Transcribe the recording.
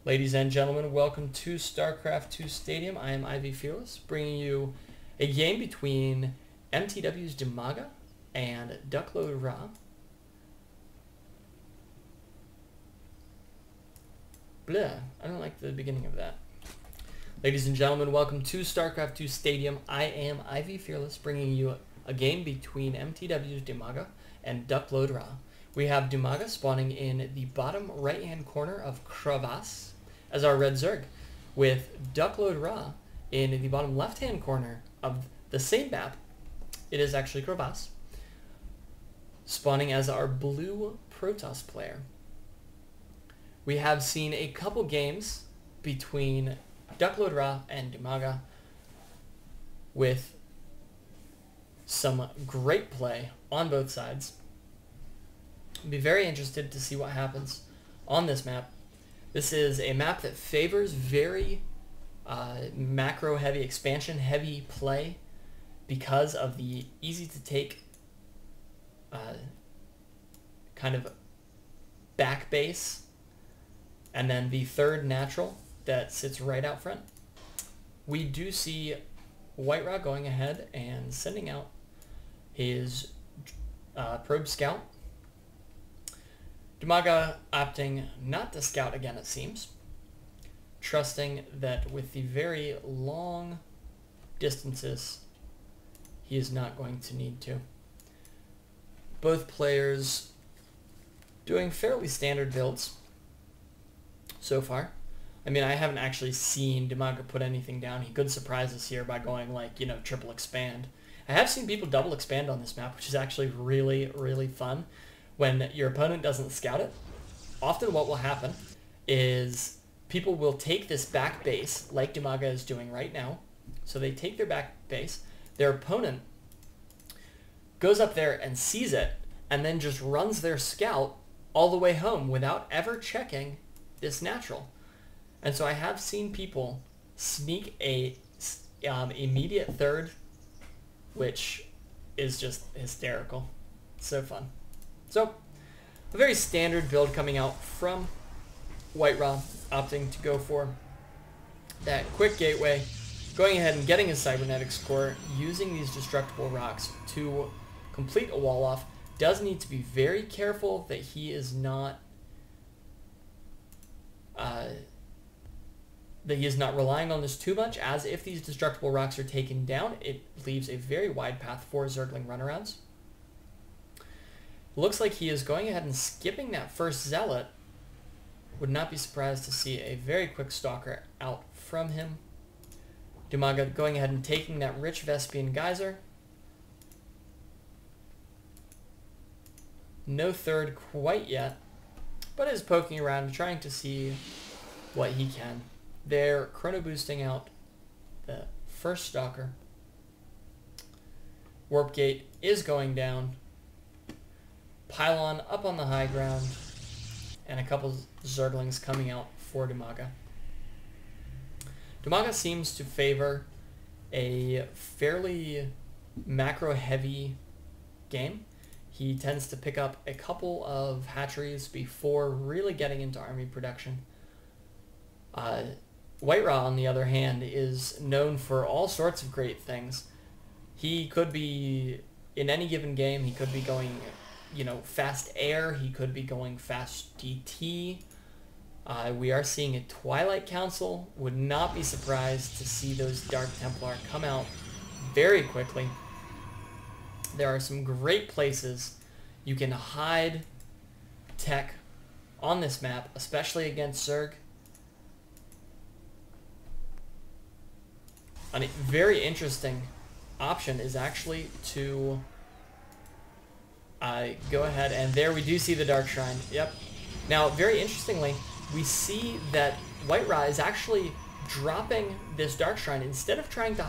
Ladies and gentlemen, welcome to StarCraft 2 Stadium. I am ZvP, bringing you a game between mTwDIMAGA and WhiteRa. Blah, I don't like the beginning of that. Ladies and gentlemen, welcome to StarCraft 2 Stadium. I am ZvP, bringing you a game between mTwDIMAGA and WhiteRa. We have Dimaga spawning in the bottom right-hand corner of Crevasse as our red Zerg, with WhiteRa in the bottom left-hand corner of the same map. It is actually Crevasse, spawning as our blue Protoss player. We have seen a couple games between WhiteRa and Dimaga with some great play on both sides. I'd be very interested to see what happens on this map. This is a map that favors very macro-heavy, expansion-heavy play because of the easy-to-take kind of back base, and then the third natural that sits right out front. We do see WhiteRa going ahead and sending out his probe scout. Dimaga opting not to scout again, it seems, trusting that with the very long distances, he is not going to need to. Both players doing fairly standard builds so far. I mean, I haven't actually seen Dimaga put anything down. He could surprise us here by going like, you know, triple expand. I have seen people double expand on this map, which is actually really, really fun. When your opponent doesn't scout it, often what will happen is people will take this back base, like Dimaga is doing right now. So they take their back base, their opponent goes up there and sees it, and then just runs their scout all the way home without ever checking this natural. And so I have seen people sneak a immediate third, which is just hysterical. So fun. So, a very standard build coming out from WhiteRa, opting to go for that quick gateway, going ahead and getting his cybernetics core, using these destructible rocks to complete a wall off. Does need to be very careful that he is not relying on this too much, as if these destructible rocks are taken down, it leaves a very wide path for Zergling runarounds. Looks like he is going ahead and skipping that first Zealot. Would not be surprised to see a very quick Stalker out from him. Dimaga going ahead and taking that rich Vespian Geyser. No third quite yet, but is poking around, trying to see what he can. They're chrono boosting out the first Stalker. Warp Gate is going down. Pylon up on the high ground, and a couple Zerglings coming out for Dimaga. Dimaga seems to favor a fairly macro-heavy game. He tends to pick up a couple of hatcheries before really getting into army production. WhiteRa, on the other hand, is known for all sorts of great things. He could be, in any given game, he could be going, you know, fast air, he could be going fast DT. We are seeing a Twilight Council. Would not be surprised to see those Dark Templar come out very quickly. There are some great places you can hide tech on this map, especially against Zerg. A very interesting option is actually to go ahead, and there we do see the Dark Shrine. Yep. Now, very interestingly, we see that WhiteRa is actually dropping this Dark Shrine. Instead of trying to